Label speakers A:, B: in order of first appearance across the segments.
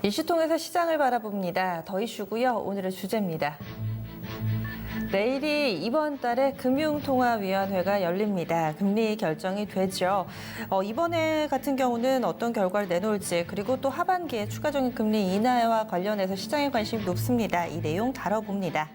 A: 이슈 통해서 시장을 바라봅니다. 더 이슈고요. 오늘의 주제입니다. 내일이 이번 달에 금융통화위원회가 열립니다. 금리 결정이 되죠. 이번에 같은 경우는 어떤 결과를 내놓을지 그리고 또 하반기에 추가적인 금리 인하와 관련해서 시장의 관심이 높습니다. 이 내용 다뤄봅니다.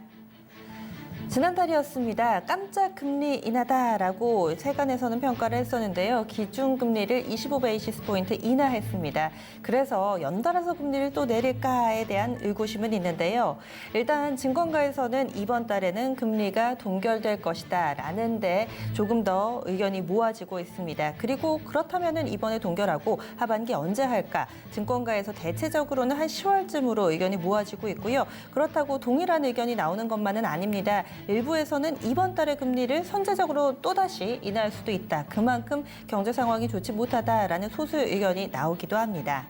A: 지난달이었습니다. 깜짝 금리 인하다라고 세간에서는 평가를 했었는데요. 기준금리를 25베이시스포인트 인하했습니다. 그래서 연달아서 금리를 또 내릴까에 대한 의구심은 있는데요. 일단 증권가에서는 이번 달에는 금리가 동결될 것이다 라는데 조금 더 의견이 모아지고 있습니다. 그리고 그렇다면 이번에 동결하고 하반기 언제 할까? 증권가에서 대체적으로는 한 10월쯤으로 의견이 모아지고 있고요. 그렇다고 동일한 의견이 나오는 것만은 아닙니다. 일부에서는 이번 달의 금리를 선제적으로 또다시 인하할 수도 있다. 그만큼 경제 상황이 좋지 못하다라는 소수 의견이 나오기도 합니다.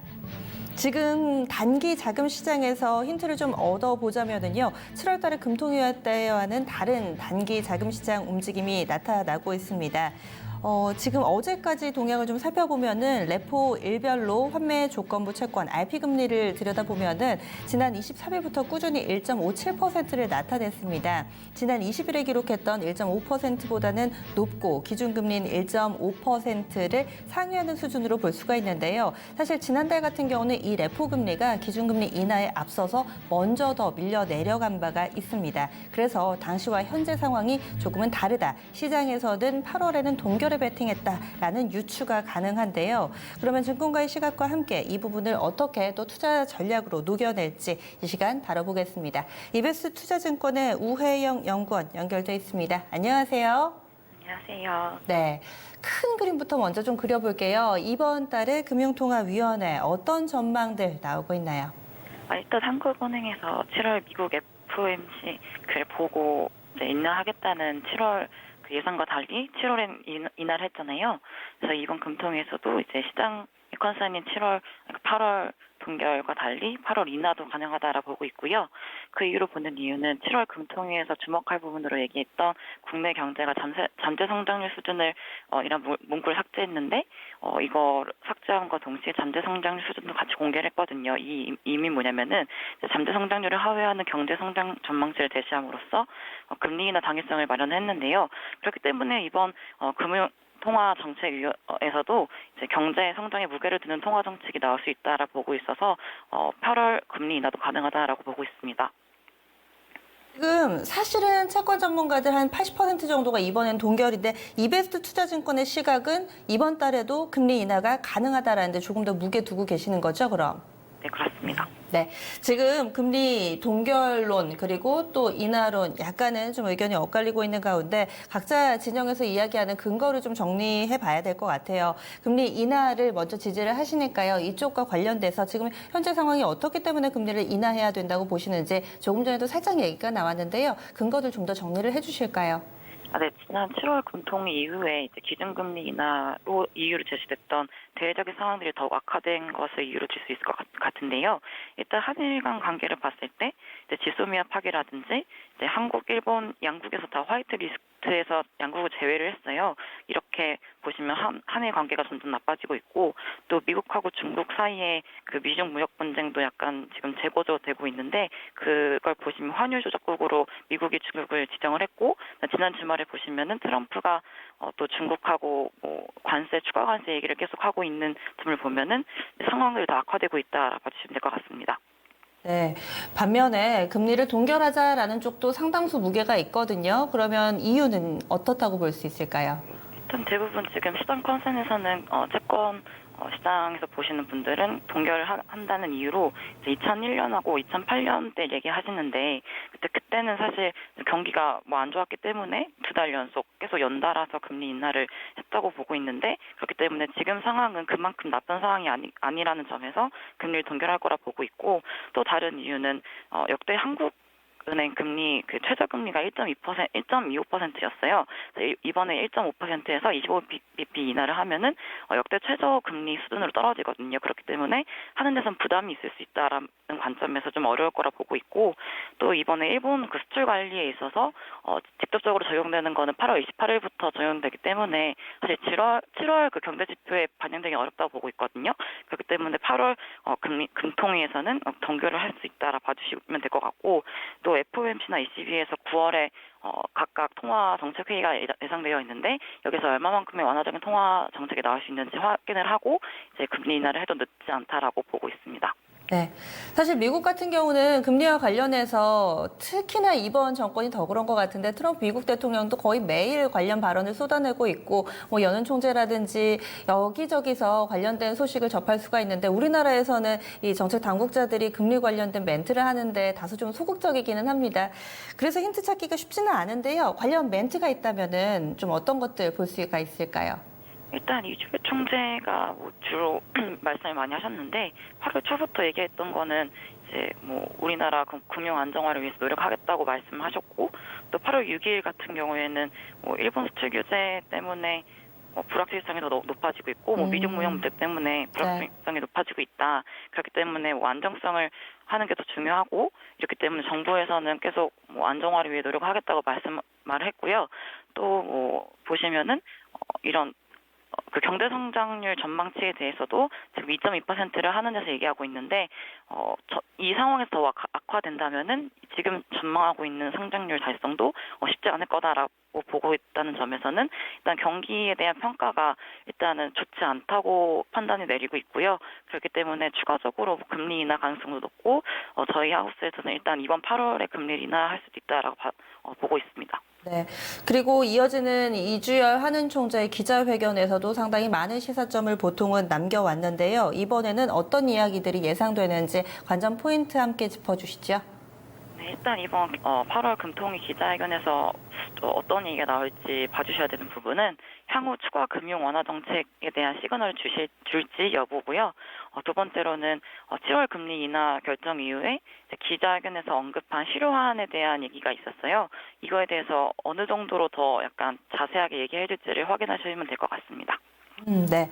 A: 지금 단기 자금 시장에서 힌트를 좀 얻어보자면요. 7월 달에 금통위원회와는 다른 단기 자금 시장 움직임이 나타나고 있습니다. 지금 어제까지 동향을 좀 살펴보면은 레포 일별로 환매 조건부 채권 RP 금리를 들여다보면은 지난 23일부터 꾸준히 1.57%를 나타냈습니다. 지난 20일에 기록했던 1.5%보다는 높고 기준금리인 1.5%를 상회하는 수준으로 볼 수가 있는데요. 사실 지난달 같은 경우는 이 레포 금리가 기준금리 인하에 앞서서 먼저 더 밀려 내려간 바가 있습니다. 그래서 당시와 현재 상황이 조금은 다르다. 시장에서는 8월에는 동결에 베팅했다라는 유추가 가능한데요. 그러면 증권가의 시각과 함께 이 부분을 어떻게 또 투자 전략으로 녹여낼지 이 시간 다뤄보겠습니다. 이베스 투자증권의 우혜영 연구원 연결돼 있습니다. 안녕하세요.
B: 안녕하세요.
A: 네, 큰 그림부터 먼저 좀 그려볼게요. 이번 달에 금융통화위원회 어떤 전망들 나오고 있나요?
B: 일단 한국은행에서 7월 미국 FOMC를 보고 이제 인하하겠다는 7월 그 예상과 달리 7월엔 인하를 했잖아요. 그래서 이번 금통위에서도 이제 시장 컨센이 8월 동결과 달리 8월 인하도 가능하다라고 보고 있고요. 그 이유로 보는 이유는 7월 금통위에서 주목할 부분으로 얘기했던 국내 경제가 잠재 성장률 수준을 이런 문구를 삭제했는데 이거 삭제함과 동시에 잠재 성장률 수준도 같이 공개를 했거든요. 이 의미 뭐냐면은 잠재 성장률을 하회하는 경제 성장 전망치를 제시함으로써 금리 인하 당위성을 마련했는데요. 그렇기 때문에 이번 통화정책에서도 이제 경제 성장에 무게를 두는 통화정책이 나올 수 있다라고 보고 있어서 8월 금리 인하도 가능하다라고 보고 있습니다.
A: 지금 사실은 채권 전문가들 한 80% 정도가 이번엔 동결인데 이베스트 투자증권의 시각은 이번 달에도 금리 인하가 가능하다라는 데 조금 더 무게 두고 계시는 거죠, 그럼?
B: 네, 그렇습니다.
A: 네, 지금 금리 동결론 그리고 또 인하론 약간은 좀 의견이 엇갈리고 있는 가운데 각자 진영에서 이야기하는 근거를 좀 정리해 봐야 될 것 같아요. 금리 인하를 먼저 지지를 하시니까요. 이쪽과 관련돼서 지금 현재 상황이 어떻기 때문에 금리를 인하해야 된다고 보시는지 조금 전에도 살짝 얘기가 나왔는데요. 근거를 좀 더 정리를 해 주실까요?
B: 네, 지난 7월 금통위 이후에 이제 기준금리 인하로 이유로 제시됐던 대외적인 상황들이 더욱 악화된 것을 이유로 들 수 있을 것 같은데요. 일단 한일 간 관계를 봤을 때 이제 지소미아 파기라든지 이제 한국, 일본 양국에서 다 화이트리스트에서 양국을 제외를 했어요. 이렇게 보시면 한일 관계가 점점 나빠지고 있고 또 미국하고 중국 사이에 그 미중 무역 분쟁도 약간 지금 재고조되고 있는데 그걸 보시면 환율 조작국으로 미국이 중국을 지정을 했고 지난 주말에 보시면은 트럼프가 또 중국하고 추가 관세 얘기를 계속 하고 있는 점을 보면은 상황들이 더 악화되고 있다라고 봐주시면 될 것 같습니다.
A: 네, 반면에 금리를 동결하자라는 쪽도 상당수 무게가 있거든요. 그러면 이유는 어떻다고 볼 수 있을까요?
B: 일단 대부분 지금 시장 컨센에서는 채권 시장에서 보시는 분들은 동결을 한다는 이유로 2001년하고 2008년 때 얘기하시는데 그때는 사실 경기가 안 좋았기 때문에 2달 연속 계속 연달아서 금리 인하를 했다고 보고 있는데 그렇기 때문에 지금 상황은 그만큼 나쁜 상황이 아니라는 점에서 금리를 동결할 거라 보고 있고 또 다른 이유는 역대 한국 은행 금리 그 최저 금리가 1.25%였어요. 이번에 1.5%에서 25bp 인하를 하면은 역대 최저 금리 수준으로 떨어지거든요. 그렇기 때문에 하는 데선 부담이 있을 수 있다라는 관점에서 좀 어려울 거라 보고 있고, 또 이번에 일본 그 수출 관리에 있어서 직접적으로 적용되는 거는 8월 28일부터 적용되기 때문에 사실 7월 그 경제 지표에 반영되기 어렵다고 보고 있거든요. 그렇기 때문에 8월 금통위에서는 동결을 할 수 있다라 봐주시면 될 것 같고, 또 FOMC나 ECB에서 9월에 각각 통화 정책 회의가 예상되어 있는데 여기서 얼마만큼의 완화적인 통화 정책이 나올 수 있는지 확인을 하고 이제 금리 인하를 해도 늦지 않다라고 보고 있습니다.
A: 네. 사실 미국 같은 경우는 금리와 관련해서 특히나 이번 정권이 더 그런 것 같은데 트럼프 미국 대통령도 거의 매일 관련 발언을 쏟아내고 있고 뭐 연은 총재라든지 여기저기서 관련된 소식을 접할 수가 있는데 우리나라에서는 이 정책 당국자들이 금리 관련된 멘트를 하는데 다소 좀 소극적이기는 합니다. 그래서 힌트 찾기가 쉽지는 않은데요. 관련 멘트가 있다면은 좀 어떤 것들 볼 수가 있을까요?
B: 일단 이주배 총재가 주로 말씀을 많이 하셨는데 8월 초부터 얘기했던 거는 이제 뭐 우리나라 금융 안정화를 위해서 노력하겠다고 말씀하셨고, 또 8월 6일 같은 경우에는 뭐 일본 수출 규제 때문에 불확실성이 더 높아지고 있고, 뭐 미중 무역 문제 때문에 불확실성이 높아지고 있다. 그렇기 때문에 뭐 안정성을 하는 게 더 중요하고, 이렇기 때문에 정부에서는 계속 뭐 안정화를 위해 노력하겠다고 말을 했고요. 또 뭐 보시면은 이런 그 경제 성장률 전망치에 대해서도 지금 2.2%를 하는 데서 얘기하고 있는데 이 상황에서 더 악화된다면은 지금 전망하고 있는 성장률 달성도 쉽지 않을 거다라고 보고 있다는 점에서는 일단 경기에 대한 평가가 일단은 좋지 않다고 판단이 내리고 있고요. 그렇기 때문에 추가적으로 금리 인하 가능성도 높고 저희 하우스에서는 일단 이번 8월에 금리 인하할 수도 있다라고 보고 있습니다.
A: 네. 그리고 이어지는 이주열 한은 총재의 기자회견에서도 상당히 많은 시사점을 보통은 남겨왔는데요. 이번에는 어떤 이야기들이 예상되는지 관전 포인트 함께 짚어주시죠.
B: 네, 일단 이번 8월 금통위 기자회견에서 어떤 얘기가 나올지 봐주셔야 되는 부분은 향후 추가 금융 완화 정책에 대한 시그널을 줄지 여부고요. 두 번째로는 7월 금리 인하 결정 이후에 기자회견에서 언급한 실효화안에 대한 얘기가 있었어요. 이거에 대해서 어느 정도로 더 약간 자세하게 얘기해 줄지를 확인하시면 될 것 같습니다.
A: 네.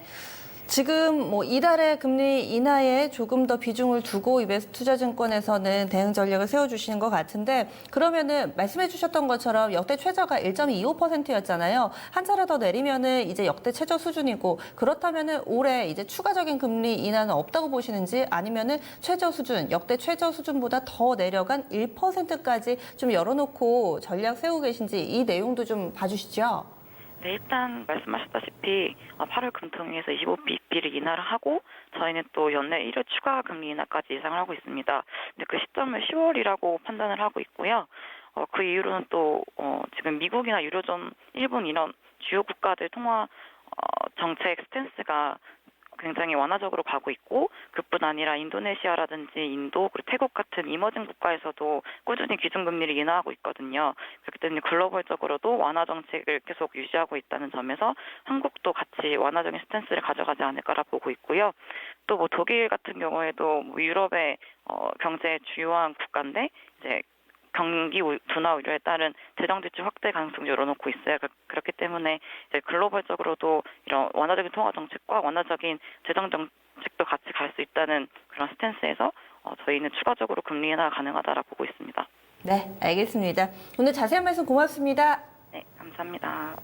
A: 지금 뭐 이달의 금리 인하에 조금 더 비중을 두고 이베스트 투자증권에서는 대응 전략을 세워주시는 것 같은데, 그러면은 말씀해 주셨던 것처럼 역대 최저가 1.25%였잖아요. 한 차례 더 내리면은 이제 역대 최저 수준이고, 그렇다면은 올해 이제 추가적인 금리 인하는 없다고 보시는지, 아니면은 최저 수준, 역대 최저 수준보다 더 내려간 1%까지 좀 열어놓고 전략 세우고 계신지 이 내용도 좀 봐주시죠.
B: 네, 일단 말씀하셨다시피 8월 금통위에서 25bp를 인하를 하고 저희는 또 연내 1월 추가 금리 인하까지 예상을 하고 있습니다. 근데 그 시점을 10월이라고 판단을 하고 있고요. 그 이후로는 또 지금 미국이나 유로존, 일본 이런 주요 국가들 통화 정책 스탠스가 굉장히 완화적으로 가고 있고, 그뿐 아니라 인도네시아라든지 인도, 그리고 태국 같은 이머징 국가에서도 꾸준히 기준금리를 인하하고 있거든요. 그렇기 때문에 글로벌적으로도 완화 정책을 계속 유지하고 있다는 점에서 한국도 같이 완화적인 스탠스를 가져가지 않을까라 보고 있고요. 또 뭐 독일 같은 경우에도 뭐 유럽의 경제 주요한 국가인데 이제 경기 둔화 우려에 따른 재정 지출 확대 가능성을 열어놓고 있어요. 그렇기 때문에 이제 글로벌적으로도 이런 완화적인 통화 정책과 완화적인 재정 정책도 같이 갈 수 있다는 그런 스탠스에서 저희는 추가적으로 금리 인하가 가능하다라고 보고 있습니다.
A: 네, 알겠습니다. 오늘 자세한 말씀 고맙습니다.
B: 네, 감사합니다.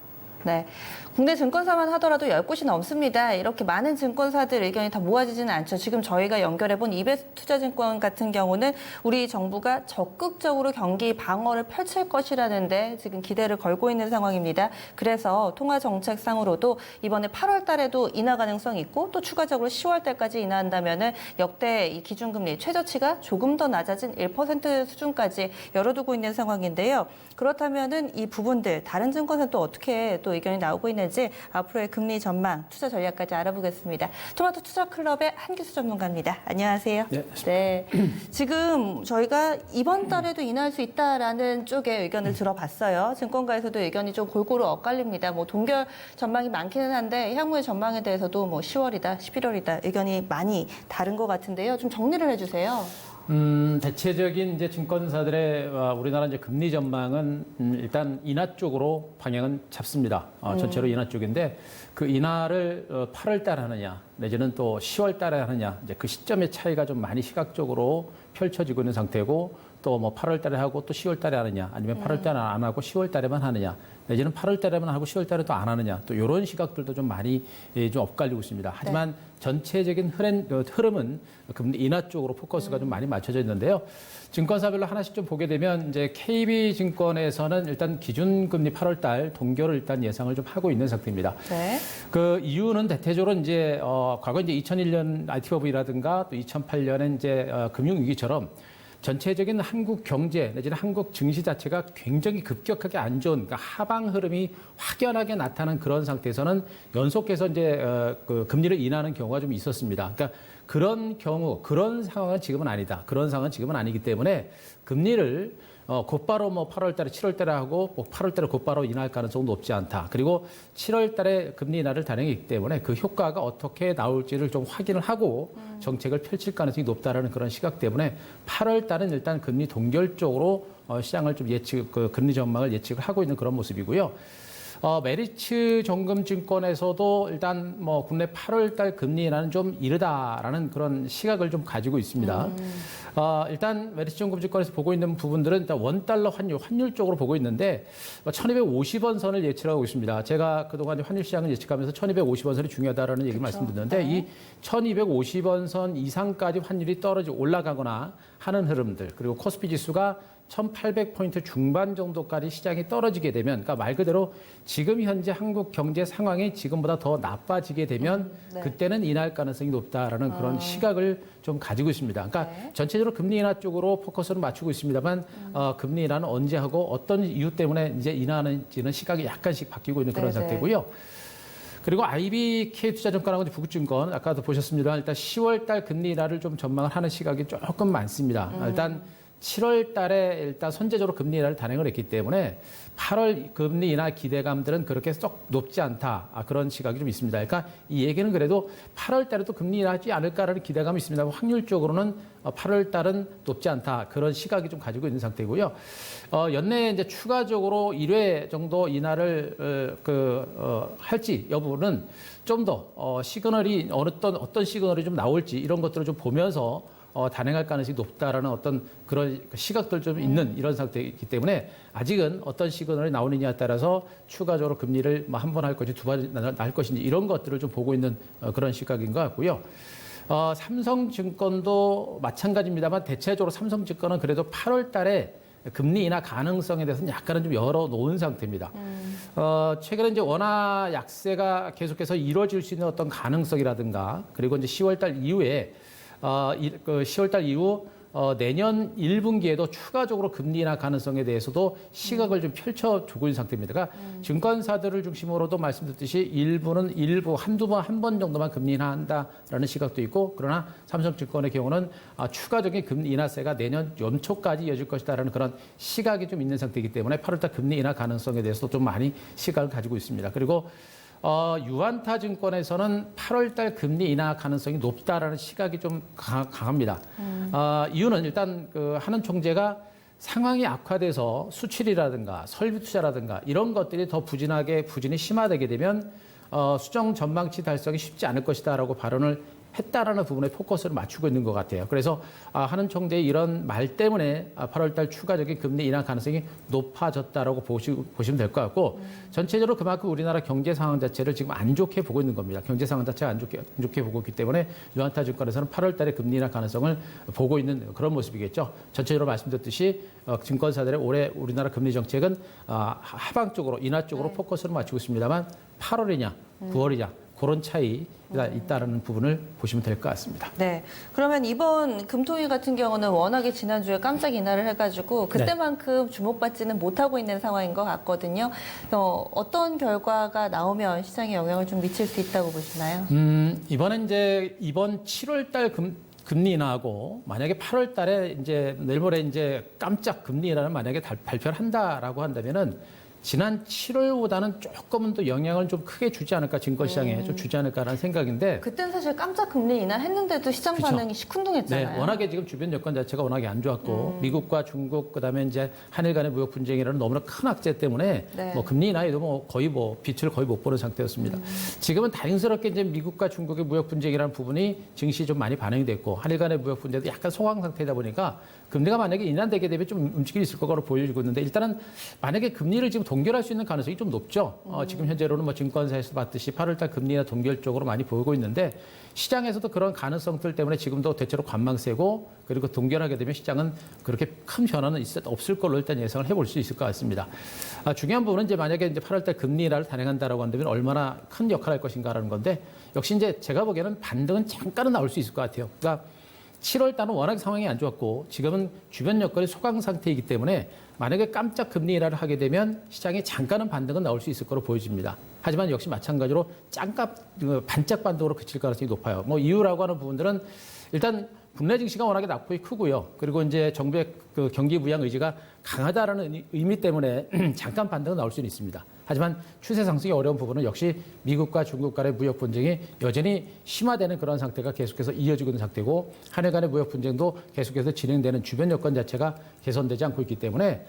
A: 네. 국내 증권사만 하더라도 10곳이 넘습니다. 이렇게 많은 증권사들 의견이 다 모아지지는 않죠. 지금 저희가 연결해본 이베스트 투자증권 같은 경우는 우리 정부가 적극적으로 경기 방어를 펼칠 것이라는데 지금 기대를 걸고 있는 상황입니다. 그래서 통화정책상으로도 이번에 8월 달에도 인하 가능성이 있고 또 추가적으로 10월 달까지 인하한다면은 역대 이 기준금리 최저치가 조금 더 낮아진 1% 수준까지 열어두고 있는 상황인데요. 그렇다면은 이 부분들 다른 증권사 또 어떻게 또 의견이 나오고 있는지 앞으로의 금리 전망, 투자 전략까지 알아보겠습니다. 토마토 투자클럽의 한기수 전문가입니다. 안녕하세요.
C: 네.
A: 지금 저희가 이번 달에도 인하할 수 있다라는 쪽의 의견을 들어봤어요. 증권가에서도 의견이 좀 골고루 엇갈립니다. 뭐 동결 전망이 많기는 한데 향후의 전망에 대해서도 뭐 10월이다, 11월이다 의견이 많이 다른 것 같은데요. 좀 정리를 해주세요.
C: 대체적인 이제 증권사들의 우리나라 이제 금리 전망은 일단 인하 쪽으로 방향은 잡습니다. 전체로 인하 쪽인데 그 인하를 8월 달에 하느냐 내지는 또 10월 달에 하느냐 이제 그 시점의 차이가 좀 많이 시각적으로 펼쳐지고 있는 상태고 또 뭐 8월 달에 하고 또 10월 달에 하느냐 아니면 8월 달에 안 하고 10월 달에만 하느냐 내지는 8월 달에만 하고 10월 달에 또 안 하느냐 또 이런 시각들도 좀 많이 좀 엇갈리고 있습니다. 하지만 전체적인 흐름은 금리 인하 쪽으로 포커스가 좀 많이 맞춰져 있는데요. 증권사별로 하나씩 좀 보게 되면 이제 KB증권에서는 일단 기준금리 8월 달 동결을 일단 예상을 좀 하고 있는 상태입니다.
A: 네.
C: 그 이유는 대체적으로 이제 과거 이제 2001년 IT버블이라든가 또 2008년에 이제 금융위기처럼 전체적인 한국 경제 내지는 한국 증시 자체가 굉장히 급격하게 안 좋은 그러니까 하방 흐름이 확연하게 나타난 그런 상태에서는 연속해서 이제 그 금리를 인하하는 경우가 좀 있었습니다. 그러니까 그런 경우 그런 상황은 지금은 아니다. 그런 상황은 지금은 아니기 때문에 금리를 곧바로 뭐 8월 달에 7월 달에 하고 뭐 8월 달에 곧바로 인하할 가능성은 높지 않다. 그리고 7월 달에 금리 인하를 단행했기 때문에 그 효과가 어떻게 나올지를 좀 확인을 하고 정책을 펼칠 가능성이 높다라는 그런 시각 때문에 8월 달은 일단 금리 동결 쪽으로 시장을 좀 그 금리 전망을 예측을 하고 있는 그런 모습이고요. 메리츠 정금증권에서도 일단 뭐 국내 8월 달 금리 인하는 좀 이르다라는 그런 시각을 좀 가지고 있습니다. 일단 메리츠 정금증권에서 보고 있는 부분들은 일단 원달러 환율 쪽으로 보고 있는데 1250원 선을 예측하고 있습니다. 제가 그동안 환율 시장을 예측하면서 1250원 선이 중요하다라는 얘기를 말씀드렸는데 이 1250원 선 이상까지 환율이 떨어지고 올라가거나 하는 흐름들 그리고 코스피 지수가 1800포인트 중반 정도까지 시장이 떨어지게 되면, 그러니까 말 그대로 지금 현재 한국 경제 상황이 지금보다 더 나빠지게 되면 그때는 인하할 가능성이 높다라는 그런 시각을 좀 가지고 있습니다. 그러니까 전체적으로 금리 인하 쪽으로 포커스를 맞추고 있습니다만 금리 인하는 언제 하고 어떤 이유 때문에 이제 인하하는지는 시각이 약간씩 바뀌고 있는 그런 상태고요. 그리고 IBK투자증권하고 북구증권 아까도 보셨습니다만 일단 10월 달 금리 인하를 좀 전망을 하는 시각이 조금 많습니다. 일단 7월 달에 일단 선제적으로 금리 인하를 단행을 했기 때문에 8월 금리 인하 기대감들은 그렇게 썩 높지 않다. 그런 시각이 좀 있습니다. 그러니까 이 얘기는 그래도 8월 달에도 금리 인하하지 않을까라는 기대감이 있습니다. 확률적으로는 8월 달은 높지 않다. 그런 시각이 좀 가지고 있는 상태고요. 연내에 이제 추가적으로 1회 정도 인하를 할지 여부는 좀 더 시그널이 어떤 시그널이 좀 나올지 이런 것들을 좀 보면서 단행할 가능성이 높다라는 어떤 그런 시각들 좀 있는 이런 상태이기 때문에 아직은 어떤 시그널이 나오느냐에 따라서 추가적으로 금리를 한 번 할 것인지 두 번 할 것인지 이런 것들을 좀 보고 있는 그런 시각인 것 같고요. 삼성증권도 마찬가지입니다만 대체적으로 삼성증권은 그래도 8월 달에 금리 인하 가능성에 대해서는 약간은 좀 열어놓은 상태입니다. 최근에 이제 원화 약세가 계속해서 이루어질 수 있는 어떤 가능성이라든가 그리고 이제 10월 달 이후에 10월 달 이후 내년 1분기에도 추가적으로 금리 인하 가능성에 대해서도 시각을 좀 펼쳐주고 있는 상태입니다. 그러니까 증권사들을 중심으로도 말씀드렸듯이 일부는 한 번 정도만 금리 인하한다라는 시각도 있고 그러나 삼성증권의 경우는 추가적인 금리 인하세가 내년 연초까지 이어질 것이다라는 그런 시각이 좀 있는 상태이기 때문에 8월 달 금리 인하 가능성에 대해서도 좀 많이 시각을 가지고 있습니다. 그리고 유한타 증권에서는 8월 달 금리 인하 가능성이 높다라는 시각이 좀 강합니다. 이유는 일단 하는 총재가 상황이 악화돼서 수출이라든가 설비 투자라든가 이런 것들이 더 부진이 심화되게 되면 수정 전망치 달성이 쉽지 않을 것이다라고 발언을 했다라는 부분에 포커스를 맞추고 있는 것 같아요. 그래서 하는 총재의 이런 말 때문에 8월 달 추가적인 금리 인하 가능성이 높아졌다라고 보시면 될 것 같고 전체적으로 그만큼 우리나라 경제 상황 자체를 지금 안 좋게 보고 있는 겁니다. 경제 상황 자체가 안 좋게 보고 있기 때문에 유한타 증권에서는 8월 달에 금리 인하 가능성을 보고 있는 그런 모습이겠죠. 전체적으로 말씀드렸듯이 증권사들의 올해 우리나라 금리 정책은 하방 쪽으로 인하 쪽으로 포커스를 맞추고 있습니다만 8월이냐 9월이냐 그런 차이가 있다는 부분을 보시면 될 것 같습니다.
A: 네. 그러면 이번 금통위 같은 경우는 워낙에 지난주에 깜짝 인하를 해가지고 그때만큼 주목받지는 못하고 있는 상황인 것 같거든요. 어떤 결과가 나오면 시장에 영향을 좀 미칠 수 있다고 보시나요?
C: 이번 7월 달 금리 인하하고 만약에 8월 달에 이제 내일 모레 이제 깜짝 금리 인하를 만약에 발표를 한다라고 한다면은 지난 7월보다는 조금은 더 영향을 좀 크게 주지 않을까, 증권시장에 좀 주지 않을까라는 생각인데.
A: 그때는 사실 깜짝 금리 인하했는데도 시장
C: 그쵸.
A: 반응이 시큰둥했잖아요.
C: 네, 워낙에 지금 주변 여건 자체가 워낙에 안 좋았고 미국과 중국 그다음에 이제 한일 간의 무역 분쟁이라는 너무나 큰 악재 때문에
A: 네.
C: 뭐 금리 인하에도 뭐 거의 뭐 빛을 거의 못 보는 상태였습니다. 지금은 다행스럽게 이제 미국과 중국의 무역 분쟁이라는 부분이 증시에 좀 많이 반영이 됐고 한일 간의 무역 분쟁도 약간 소강 상태이다 보니까 금리가 만약에 인하되게 되면 좀 움직임이 있을 거로 보여지고 있는데 일단은 만약에 금리를 지금 동결할 수 있는 가능성이 좀 높죠. 지금 현재로는 뭐 증권사에서 봤듯이 8월달 금리나 동결 쪽으로 많이 보이고 있는데 시장에서도 그런 가능성들 때문에 지금도 대체로 관망세고 그리고 동결하게 되면 시장은 그렇게 큰 변화는 없을 걸로 일단 예상을 해볼 수 있을 것 같습니다. 중요한 부분은 이제 만약에 이제 8월달 금리 인하를 단행한다라고 한다면 얼마나 큰 역할을 할 것인가라는 건데 역시 이제 제가 보기에는 반등은 잠깐은 나올 수 있을 것 같아요. 그러니까 7월 달은 워낙 상황이 안 좋았고 지금은 주변 여건이 소강 상태이기 때문에 만약에 깜짝 금리 인하를 하게 되면 시장에 잠깐은 반등은 나올 수 있을 거로 보여집니다. 하지만 역시 마찬가지로 반짝 반등으로 그칠 가능성이 높아요. 뭐 이유라고 하는 부분들은 일단 국내 증시가 워낙에 낙폭이 크고요. 그리고 이제 정부의 그 경기 부양 의지가 강하다라는 의미 때문에 잠깐 반등은 나올 수는 있습니다. 하지만 추세 상승이 어려운 부분은 역시 미국과 중국 간의 무역 분쟁이 여전히 심화되는 그런 상태가 계속해서 이어지고 있는 상태고 한일 간의 무역 분쟁도 계속해서 진행되는 주변 여건 자체가 개선되지 않고 있기 때문에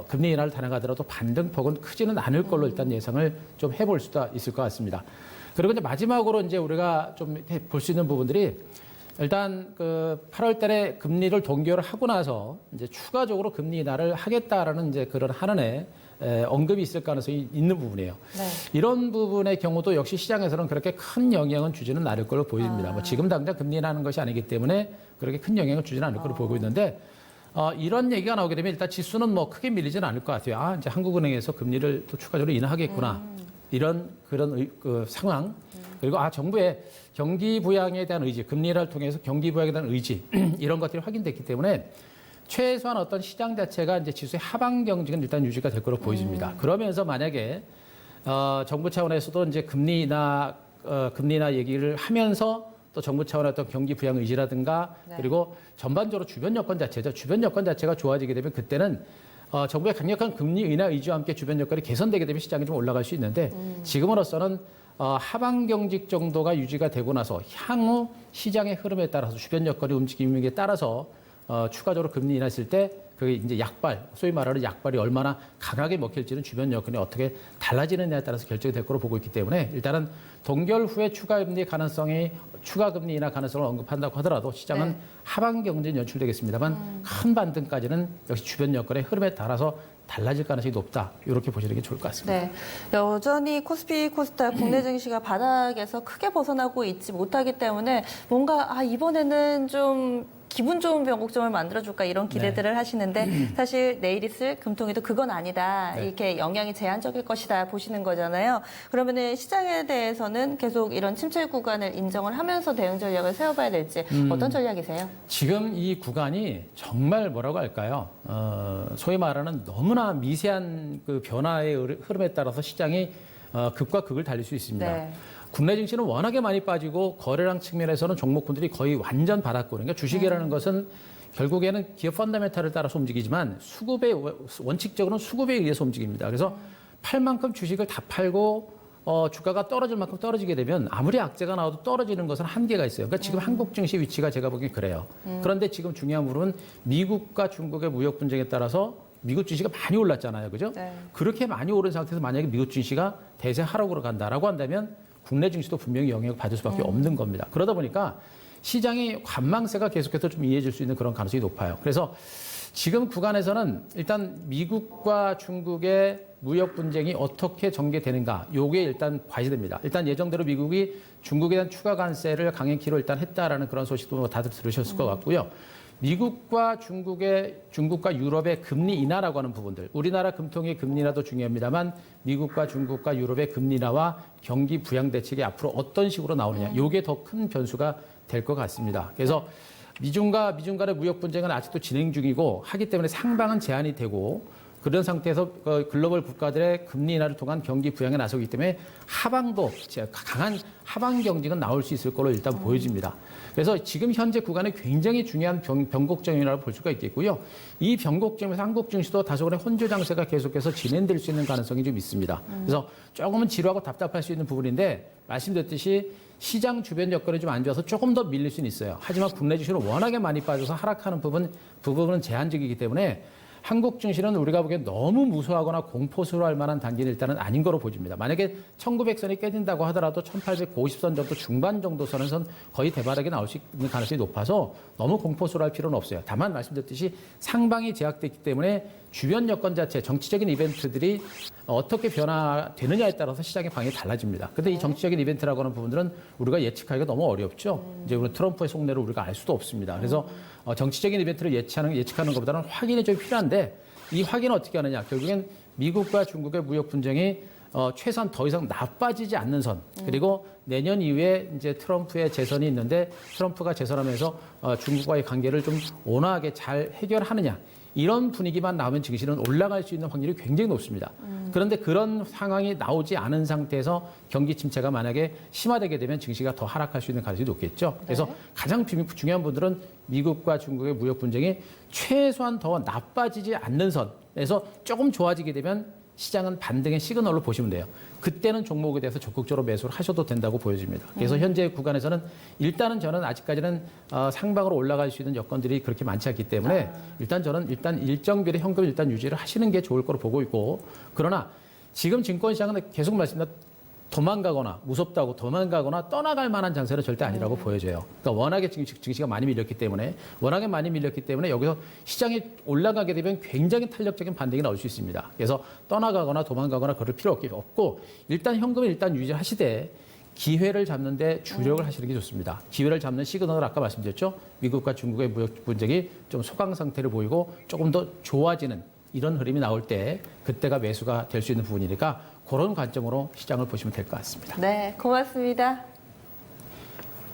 C: 금리 인하를 단행하더라도 반등폭은 크지는 않을 걸로 일단 예상을 좀 해볼 수가 있을 것 같습니다. 그리고 이제 마지막으로 이제 우리가 좀 볼 수 있는 부분들이 일단 그 8월 달에 금리를 동결을 하고 나서 이제 추가적으로 금리 인하를 하겠다라는 이제 그런 한은에 언급이 있을 가능성이 있는 부분이에요.
A: 네.
C: 이런 부분의 경우도 역시 시장에서는 그렇게 큰 영향은 주지는 않을 걸로 보입니다. 뭐 지금 당장 금리 인하하는 것이 아니기 때문에 그렇게 큰 영향을 주지는 않을 걸로 보고 있는데 이런 얘기가 나오게 되면 일단 지수는 뭐 크게 밀리지는 않을 것 같아요. 이제 한국은행에서 금리를 또 추가적으로 인하하겠구나. 이런 그런 그 상황. 그리고 정부의 경기 부양에 대한 의지, 금리 인하를 통해서 경기 부양에 대한 의지 이런 것들이 확인됐기 때문에 최소한 어떤 시장 자체가 이제 지수의 하방 경직은 일단 유지가 될 거로 보여집니다. 그러면서 만약에 정부 차원에서도 이제 금리 인하 얘기를 하면서 또 정부 차원의 어떤 경기 부양 의지라든가 그리고 전반적으로 주변 여건 자체죠. 주변 여건 자체가 좋아지게 되면 그때는 정부의 강력한 금리 인하 의지와 함께 주변 여건이 개선되게 되면 시장이 좀 올라갈 수 있는데 지금으로서는 하방 경직 정도가 유지가 되고 나서 향후 시장의 흐름에 따라서 주변 여건의 움직임에 따라서 추가적으로 금리 인하했을 때 그게 이제 약발, 소위 말하는 약발이 얼마나 강하게 먹힐지는 주변 여건이 어떻게 달라지느냐에 따라서 결정이 될 거로 보고 있기 때문에 일단은 동결 후에 추가 금리 인하 가능성을 언급한다고 하더라도 시장은 하방 경제는 연출되겠습니다만 큰 반등까지는 역시 주변 여건의 흐름에 따라서 달라질 가능성이 높다. 이렇게 보시는 게 좋을 것 같습니다.
A: 네, 여전히 코스피 코스닥 국내 증시가 바닥에서 크게 벗어나고 있지 못하기 때문에 뭔가 이번에는 좀 기분 좋은 변곡점을 만들어줄까 이런 기대들을 하시는데 사실 내일 있을 금통위도 그건 아니다. 이렇게 영향이 제한적일 것이다 보시는 거잖아요. 그러면은 시장에 대해서는 계속 이런 침체 구간을 인정을 하면서 대응 전략을 세워봐야 될지 어떤 전략이세요?
C: 지금 이 구간이 정말 뭐라고 할까요? 소위 말하는 너무나 미세한 그 변화의 흐름에 따라서 시장이 극과 극을 달릴 수 있습니다.
A: 네.
C: 국내 증시는 워낙에 많이 빠지고 거래량 측면에서는 종목군들이 거의 완전 바닥권. 그러니까 주식이라는 것은 결국에는 기업 펀더멘탈을 따라서 움직이지만 원칙적으로는 수급에 의해서 움직입니다. 그래서 팔 만큼 주식을 다 팔고 주가가 떨어질 만큼 떨어지게 되면 아무리 악재가 나와도 떨어지는 것은 한계가 있어요. 그러니까 지금 한국 증시 위치가 제가 보기엔 그래요. 그런데 지금 중요한 부분은 미국과 중국의 무역 분쟁에 따라서 미국 주식이 많이 올랐잖아요. 그죠?
A: 네.
C: 그렇게 많이 오른 상태에서 만약에 미국 주식이 대세 하락으로 간다라고 한다면 국내 증시도 분명히 영향을 받을 수밖에 없는 겁니다. 그러다 보니까 시장의 관망세가 계속해서 좀 이해질 수 있는 그런 가능성이 높아요. 그래서 지금 구간에서는 일단 미국과 중국의 무역 분쟁이 어떻게 전개되는가, 요게 일단 과시됩니다. 일단 예정대로 미국이 중국에 대한 추가 관세를 강행키로 일단 했다라는 그런 소식도 다들 들으셨을 것 같고요. 미국과 중국과 유럽의 금리 인하라고 하는 부분들, 우리나라 금통위 금리 인하도 중요합니다만 미국과 중국과 유럽의 금리 인하와 경기 부양 대책이 앞으로 어떤 식으로 나오느냐, 이게 더 큰 변수가 될 것 같습니다. 그래서 미중 간의 무역 분쟁은 아직도 진행 중이고 하기 때문에 상방은 제한이 되고 그런 상태에서 글로벌 국가들의 금리 인하를 통한 경기 부양에 나서기 때문에 하방도 강한 하방 경직은 나올 수 있을 걸로 일단 보여집니다. 그래서 지금 현재 구간에 굉장히 중요한 변곡점이라고 볼 수가 있겠고요. 이 변곡점에서 한국 증시도 다소간의 혼조 장세가 계속해서 진행될 수 있는 가능성이 좀 있습니다. 그래서 조금은 지루하고 답답할 수 있는 부분인데 말씀드렸듯이 시장 주변 여건이 좀 안 좋아서 조금 더 밀릴 수는 있어요. 하지만 국내 주식은 워낙에 많이 빠져서 하락하는 부분은 제한적이기 때문에 한국 증시는 우리가 보기엔 너무 무서워하거나 공포스러워할 만한 단계는 일단은 아닌 거로 보입니다. 만약에 1900선이 깨진다고 하더라도 1850선 정도 중반 정도 선에선 거의 대바닥이 나올 수 있는 가능성이 높아서 너무 공포스러워할 필요는 없어요. 다만 말씀드렸듯이 상방이 제약됐기 때문에 주변 여건 자체, 정치적인 이벤트들이 어떻게 변화되느냐에 따라서 시장의 방향이 달라집니다. 근데 이 정치적인 이벤트라고 하는 부분들은 우리가 예측하기가 너무 어렵죠. 이제 우리 트럼프의 속내를 우리가 알 수도 없습니다. 그래서 정치적인 이벤트를 예측하는 것보다는 확인이 좀 필요한데 이 확인은 어떻게 하느냐. 결국엔 미국과 중국의 무역 분쟁이 최소한 더 이상 나빠지지 않는 선 그리고 내년 이후에 이제 트럼프의 재선이 있는데 트럼프가 재선하면서 중국과의 관계를 좀 온화하게 잘 해결하느냐. 이런 분위기만 나오면 증시는 올라갈 수 있는 확률이 굉장히 높습니다. 그런데 그런 상황이 나오지 않은 상태에서 경기 침체가 만약에 심화되게 되면 증시가 더 하락할 수 있는 가능성이 높겠죠. 그래서 가장 중요한 분들은 미국과 중국의 무역 분쟁이 최소한 더 나빠지지 않는 선에서 조금 좋아지게 되면 시장은 반등의 시그널로 보시면 돼요. 그때는 종목에 대해서 적극적으로 매수를 하셔도 된다고 보여집니다. 그래서 현재 구간에서는 일단은 저는 아직까지는 상방으로 올라갈 수 있는 여건들이 그렇게 많지 않기 때문에 일단 저는 일정 비례 현금을 일단 유지를 하시는 게 좋을 거로 보고 있고 그러나 지금 증권시장은 계속 말씀드립니다. 도망가거나 무섭다고 도망가거나 떠나갈 만한 장세는 절대 아니라고 보여져요. 그러니까 워낙에 증시가 많이 밀렸기 때문에 여기서 시장이 올라가게 되면 굉장히 탄력적인 반등이 나올 수 있습니다. 그래서 떠나가거나 도망가거나 그럴 필요 없고 일단 현금을 일단 유지하시되 기회를 잡는데 주력을 하시는 게 좋습니다. 기회를 잡는 시그널을 아까 말씀드렸죠. 미국과 중국의 무역 분쟁이 좀 소강 상태를 보이고 조금 더 좋아지는 이런 흐름이 나올 때 그때가 매수가 될 수 있는 부분이니까 그런 관점으로 시장을 보시면 될 것 같습니다.
A: 네, 고맙습니다.